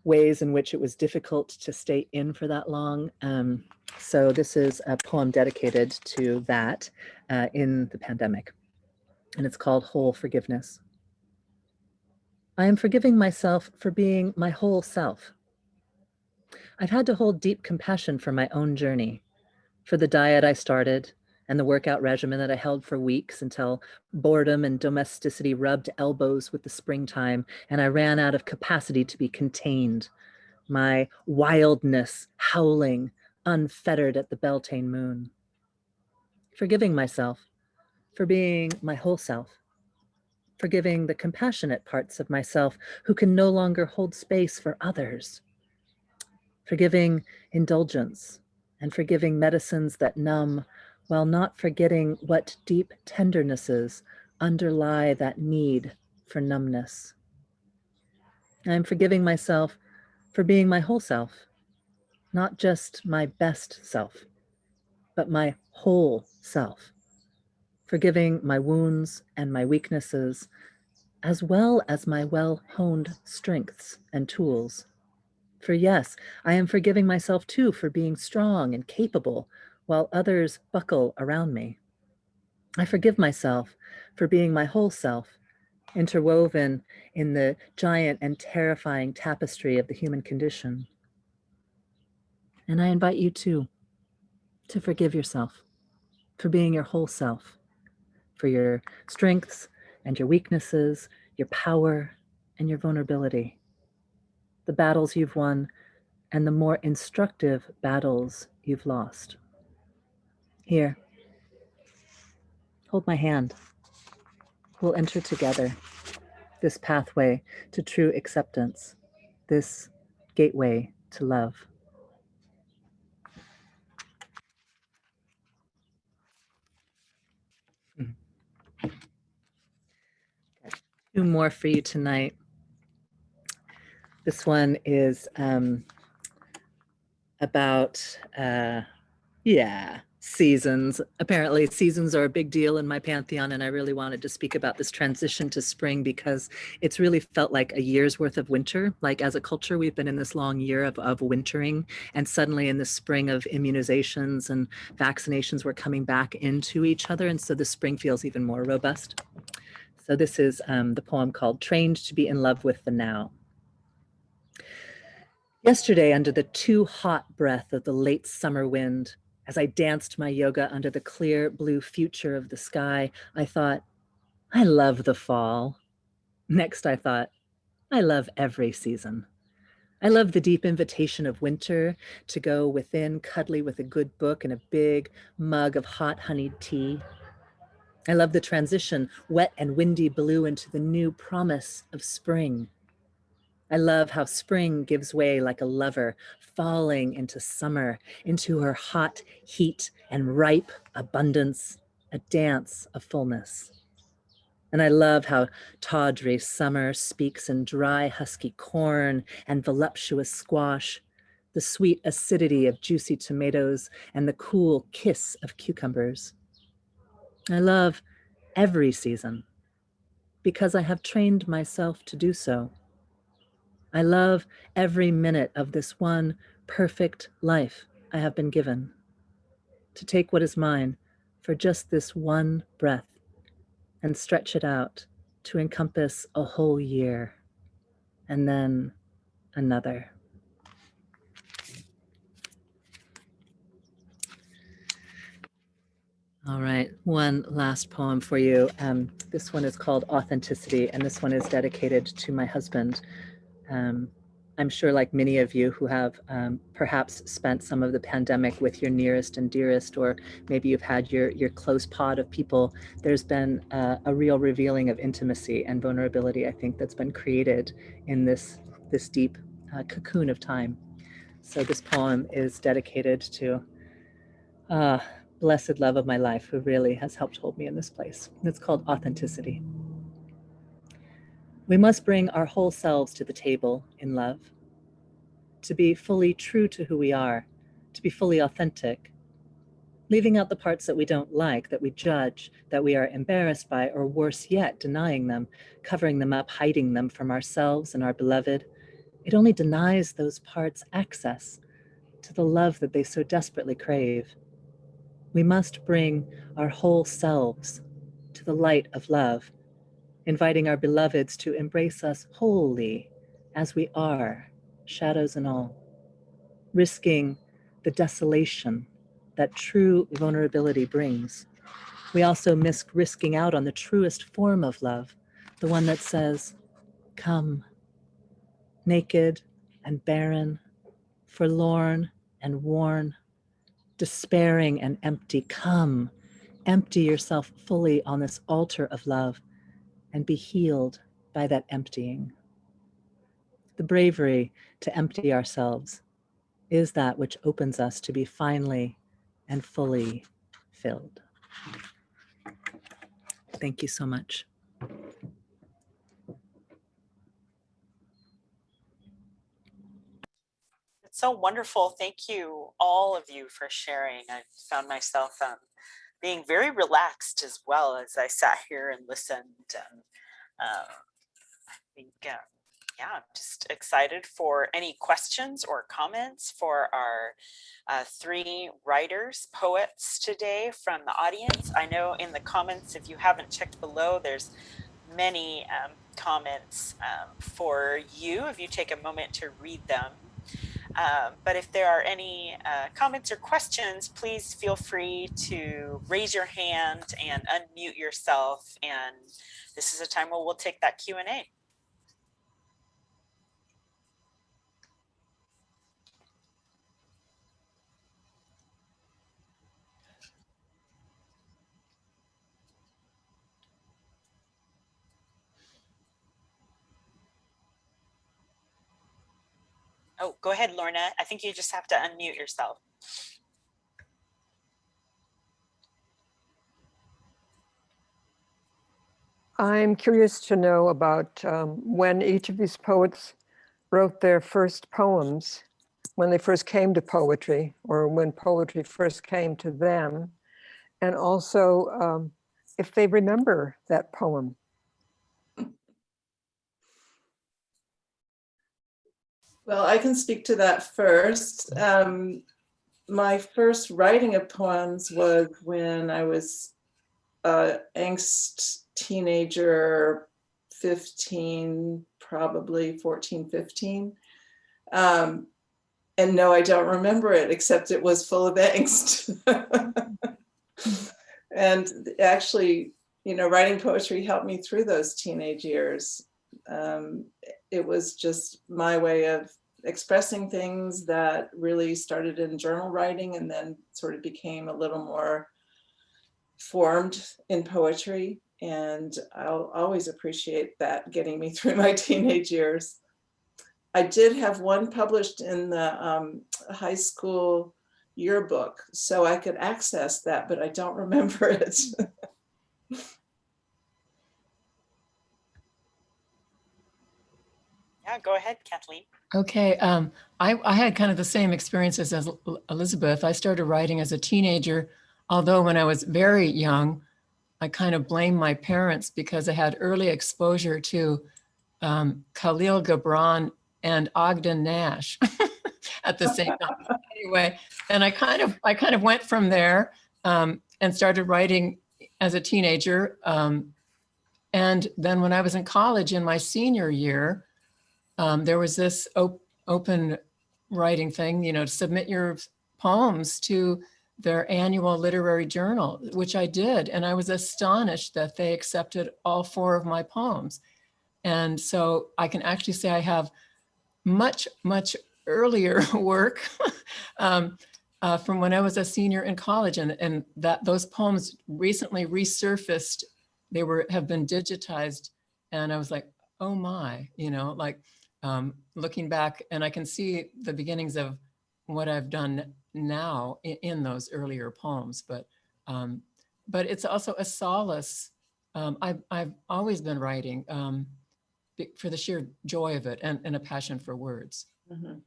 ways in which it was difficult to stay in for that long. So this is a poem dedicated to that in the pandemic, and it's called Whole Forgiveness. I am forgiving myself for being my whole self. I've had to hold deep compassion for my own journey, for the diet I started and the workout regimen that I held for weeks until boredom and domesticity rubbed elbows with the springtime and I ran out of capacity to be contained, my wildness howling unfettered at the Beltane moon. Forgiving myself for being my whole self, forgiving the compassionate parts of myself who can no longer hold space for others, forgiving indulgence and forgiving medicines that numb while not forgetting what deep tendernesses underlie that need for numbness. I am forgiving myself for being my whole self, not just my best self, but my whole self, forgiving my wounds and my weaknesses, as well as my well-honed strengths and tools. For yes, I am forgiving myself too for being strong and capable while others buckle around me. I forgive myself for being my whole self, interwoven in the giant and terrifying tapestry of the human condition. And I invite you too to forgive yourself for being your whole self, for your strengths and your weaknesses, your power and your vulnerability, the battles you've won and the more instructive battles you've lost. Here, hold my hand. We'll enter together this pathway to true acceptance, this gateway to love. Two more for you tonight. This one is about, seasons. Apparently seasons are a big deal in my pantheon, and I really wanted to speak about this transition to spring because it's really felt like a year's worth of winter. Like as a culture, we've been in this long year of wintering, and suddenly in the spring of immunizations and vaccinations, we're coming back into each other. And so the spring feels even more robust. So this is the poem called Trained to be in Love with the Now. Yesterday, under the too hot breath of the late summer wind, as I danced my yoga under the clear blue future of the sky, I thought, I love the fall. Next, I thought, I love every season. I love the deep invitation of winter to go within, cuddly with a good book and a big mug of hot honeyed tea. I love the transition, wet and windy blue, into the new promise of spring. I love how spring gives way like a lover, falling into summer, into her hot heat and ripe abundance, a dance of fullness. And I love how tawdry summer speaks in dry, husky corn and voluptuous squash, the sweet acidity of juicy tomatoes and the cool kiss of cucumbers. I love every season because I have trained myself to do so. I love every minute of this one perfect life I have been given, to take what is mine for just this one breath and stretch it out to encompass a whole year, and then another. All right, one last poem for you. This one is called Authenticity, and this one is dedicated to my husband. I'm sure, like many of you who have perhaps spent some of the pandemic with your nearest and dearest, or maybe you've had your close pod of people, there's been a real revealing of intimacy and vulnerability, I think, that's been created in this deep cocoon of time. So this poem is dedicated to blessed love of my life, who really has helped hold me in this place. It's called Authenticity. We must bring our whole selves to the table in love, to be fully true to who we are, to be fully authentic, leaving out the parts that we don't like, that we judge, that we are embarrassed by, or worse yet, denying them, covering them up, hiding them from ourselves and our beloved. It only denies those parts access to the love that they so desperately crave. We must bring our whole selves to the light of love, inviting our beloveds to embrace us wholly as we are, shadows and all, risking the desolation that true vulnerability brings. We also risk risking out on the truest form of love, the one that says, come, naked and barren, forlorn and worn, despairing and empty. Come, empty yourself fully on this altar of love and be healed by that emptying. The bravery to empty ourselves is that which opens us to be finally and fully filled. Thank you so much. It's so wonderful. Thank you, all of you, for sharing. I found myself being very relaxed as well as I sat here and listened. And I think, yeah, I'm just excited for any questions or comments for our 3 writers, poets today from the audience. I know in the comments, if you haven't checked below, there's many comments for you, if you take a moment to read them. But if there are any comments or questions, please feel free to raise your hand and unmute yourself. And this is a time where we'll take that Q&A. Oh, go ahead, Lorna. I think you just have to unmute yourself. I'm curious to know about when each of these poets wrote their first poems, when they first came to poetry, or when poetry first came to them, and also if they remember that poem. Well, I can speak to that first. My first writing of poems was when I was angst teenager, 15, probably 14, 15. And no, I don't remember it, except it was full of angst. And actually, you know, writing poetry helped me through those teenage years. It was just my way of expressing things that really started in journal writing and then sort of became a little more formed in poetry. And I'll always appreciate that getting me through my teenage years. I did have one published in the high school yearbook, so I could access that, but I don't remember it. Yeah, go ahead, Kathleen. Okay, I had kind of the same experiences as Elizabeth. I started writing as a teenager, although when I was very young, I kind of blame my parents because I had early exposure to Khalil Gibran and Ogden Nash at the same time. Anyway, and I kind of went from there and started writing as a teenager. And then when I was in college in my senior year, there was this open writing thing, you know, to submit your poems to their annual literary journal, which I did. And I was astonished that they accepted all 4 of my poems. And so I can actually say I have much, much earlier work from when I was a senior in college, and that those poems recently resurfaced. They have been digitized. And I was like, oh my, you know, like looking back, and I can see the beginnings of what I've done now in those earlier poems, but it's also a solace. I've always been writing for the sheer joy of it and a passion for words. Mhm.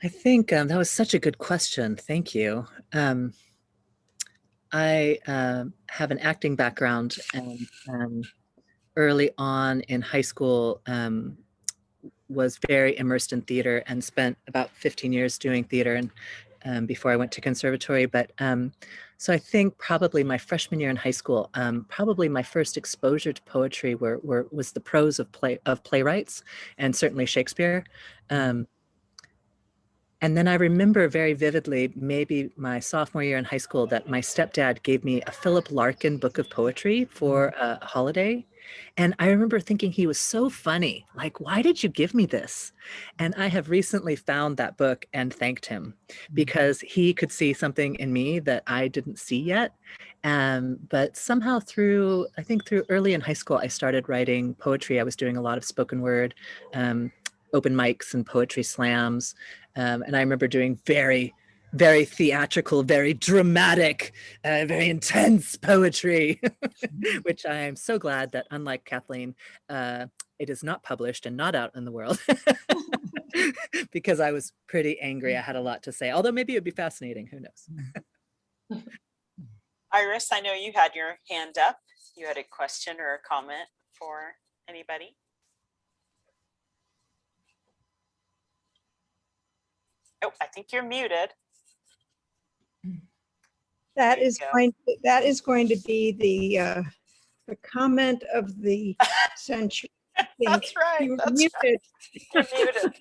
I think that was such a good question. Thank you. I have an acting background, and early on in high school was very immersed in theater and spent about 15 years doing theater and before I went to conservatory. But so I think probably my freshman year in high school, probably my first exposure to poetry was the prose of playwrights, and certainly Shakespeare. And then I remember very vividly, maybe my sophomore year in high school, that my stepdad gave me a Philip Larkin book of poetry for a holiday. And I remember thinking he was so funny. Like, why did you give me this? And I have recently found that book and thanked him because he could see something in me that I didn't see yet. But somehow I think through early in high school, I started writing poetry. I was doing a lot of spoken word, open mics and poetry slams. And I remember doing very, very theatrical, very dramatic, very intense poetry, which I am so glad that, unlike Kathleen, it is not published and not out in the world because I was pretty angry. I had a lot to say, although maybe it would be fascinating. Who knows? Iris, I know you had your hand up. You had a question or a comment for anybody? Oh, I think you're muted. That is going to be the comment of the century. That's right. You were muted. You're muted.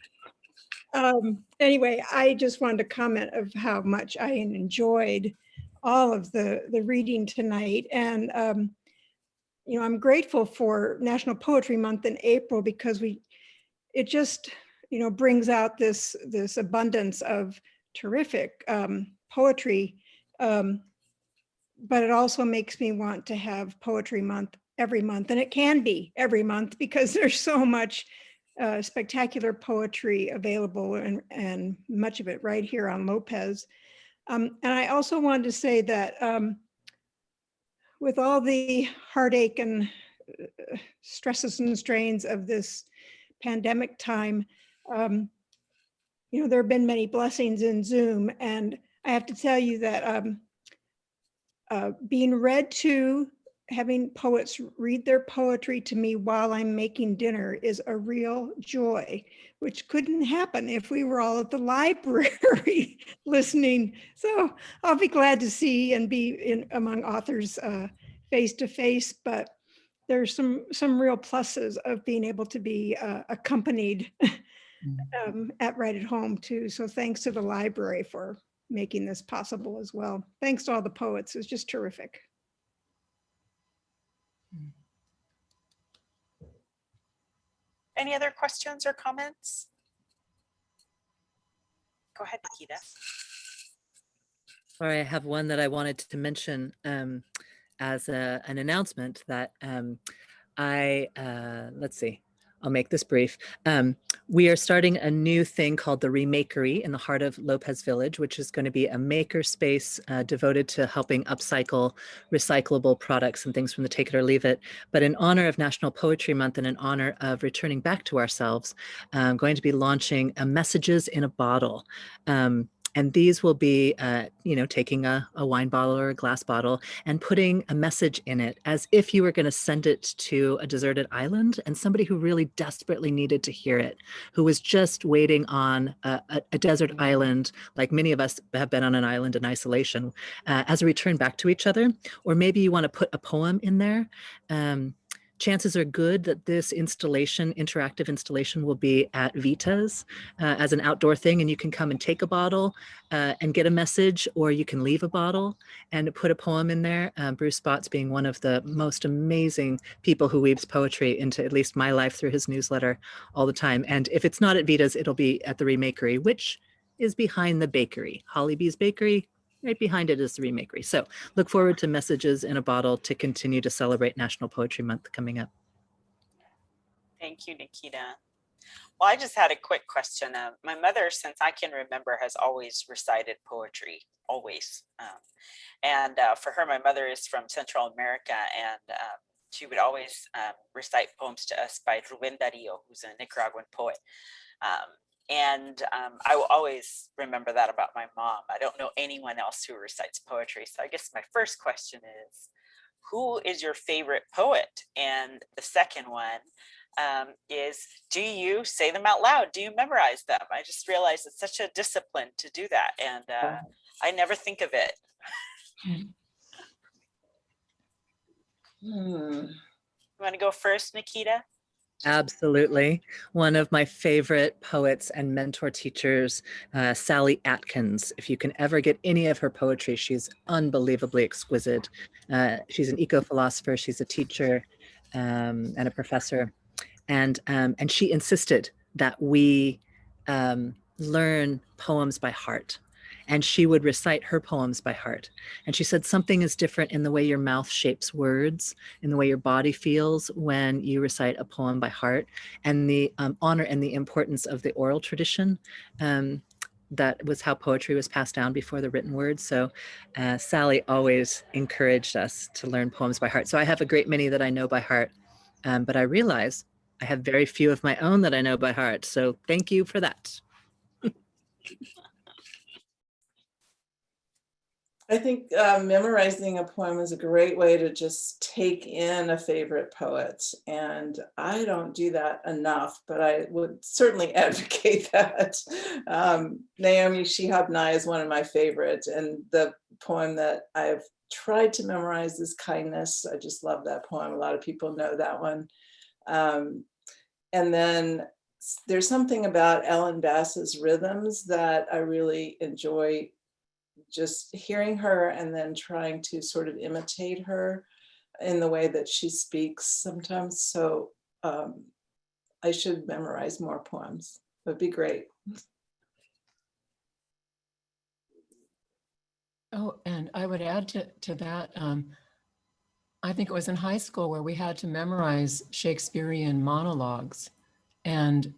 Anyway, I just wanted to comment of how much I enjoyed all of the reading tonight. And, I'm grateful for National Poetry Month in April because it just, brings out this abundance of terrific poetry. But it also makes me want to have Poetry Month every month. And it can be every month because there's so much spectacular poetry available and much of it right here on Lopez. And I also wanted to say that with all the heartache and stresses and strains of this pandemic time, there have been many blessings in Zoom. And I have to tell you that being read to, having poets read their poetry to me while I'm making dinner is a real joy, which couldn't happen if we were all at the library listening. So I'll be glad to see and be among authors face to face, but there's some real pluses of being able to be accompanied right at home too. So thanks to the library for making this possible as well. Thanks to all the poets. It's just terrific. Any other questions or comments? Go ahead, Nikyta. All right, I have one that I wanted to mention as an announcement that let's see, I'll make this brief. We are starting a new thing called the Remakery in the heart of Lopez Village, which is going to be a maker space devoted to helping upcycle recyclable products and things from the take it or leave it. But in honor of National Poetry Month and in honor of returning back to ourselves, I'm going to be launching a Messages in a Bottle. And these will be, taking a wine bottle or a glass bottle and putting a message in it as if you were going to send it to a deserted island and somebody who really desperately needed to hear it, who was just waiting on a desert island, like many of us have been on an island in isolation, as a return back to each other. Or maybe you want to put a poem in there. Chances are good that this interactive installation, will be at Vita's as an outdoor thing, and you can come and take a bottle and get a message, or you can leave a bottle and put a poem in there. Bruce Spotts being one of the most amazing people who weaves poetry into at least my life through his newsletter all the time. And if it's not at Vita's, it'll be at the Remakery, which is behind the bakery, Hollybee's Bakery. Right behind it is the Remakery. So look forward to Messages in a Bottle to continue to celebrate National Poetry Month coming up. Thank you, Nikyta. Well, I just had a quick question. My mother, since I can remember, has always recited poetry, always. And for her, my mother is from Central America, and she would always recite poems to us by Rubén Darío, who's a Nicaraguan poet. I will always remember that about my mom. I don't know anyone else who recites poetry. So I guess my first question is, who is your favorite poet? And the second one is, do you say them out loud? Do you memorize them? I just realized it's such a discipline to do that. And I never think of it. You want to go first, Nikyta? Absolutely. One of my favorite poets and mentor teachers, Sally Atkins. If you can ever get any of her poetry, she's unbelievably exquisite. She's an eco-philosopher, she's a teacher and a professor. And she insisted that we learn poems by heart. And she would recite her poems by heart. And she said, something is different in the way your mouth shapes words, in the way your body feels when you recite a poem by heart, and the honor and the importance of the oral tradition. That was how poetry was passed down before the written word. So Sally always encouraged us to learn poems by heart. So I have a great many that I know by heart, but I realize I have very few of my own that I know by heart. So thank you for that. I think memorizing a poem is a great way to just take in a favorite poet. And I don't do that enough, but I would certainly advocate that. Naomi Shihab Nye is one of my favorites. And the poem that I've tried to memorize is Kindness. I just love that poem. A lot of people know that one. And then there's something about Ellen Bass's rhythms that I really enjoy, just hearing her and then trying to sort of imitate her in the way that she speaks sometimes. So I should memorize more poems. That'd be great. Oh, and I would add to that, I think it was in high school where we had to memorize Shakespearean monologues. And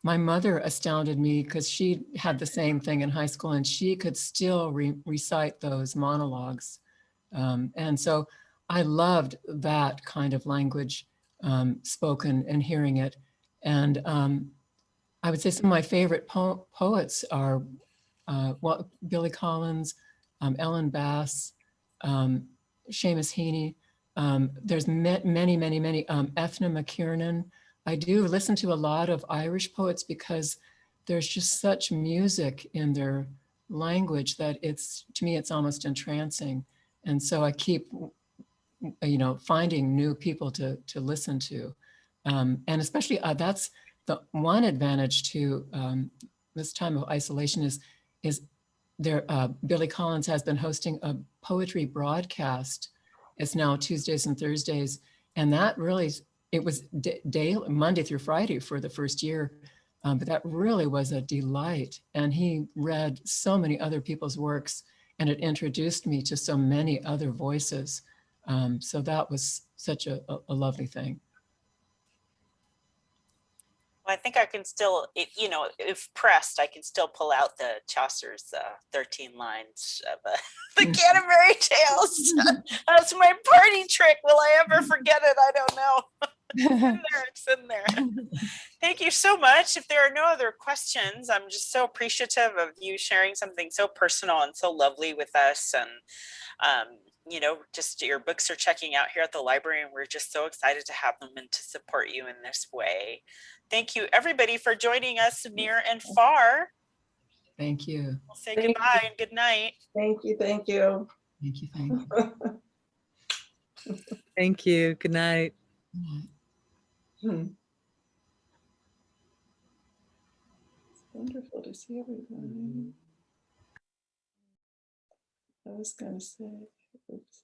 my mother astounded me because she had the same thing in high school and she could still recite those monologues. And so I loved that kind of language spoken and hearing it. And I would say some of my favorite poets are Billy Collins, Ellen Bass, Seamus Heaney. There's many, Ethna McKiernan. I do listen to a lot of Irish poets because there's just such music in their language that to me, it's almost entrancing. And so I keep, finding new people to listen to. And especially that's the one advantage to this time of isolation is there, Billy Collins has been hosting a poetry broadcast. It's now Tuesdays and Thursdays. And that really, it was daily, Monday through Friday for the first year, but that really was a delight. And he read so many other people's works and it introduced me to so many other voices. So that was such a lovely thing. Well, I think I can still, if pressed, I can still pull out the Chaucer's 13 lines of the Canterbury Tales. That's my party trick. Will I ever forget it? I don't know. It's in there. Thank you so much. If there are no other questions, I'm just so appreciative of you sharing something so personal and so lovely with us. And just your books are checking out here at the library, and we're just so excited to have them and to support you in this way. Thank you, everybody, for joining us near and far. Thank you. We'll say goodbye and good night. Thank you. Thank you. Thank you. Thank you. Thank you. Good night. It's wonderful to see everybody. I was going to say, oops.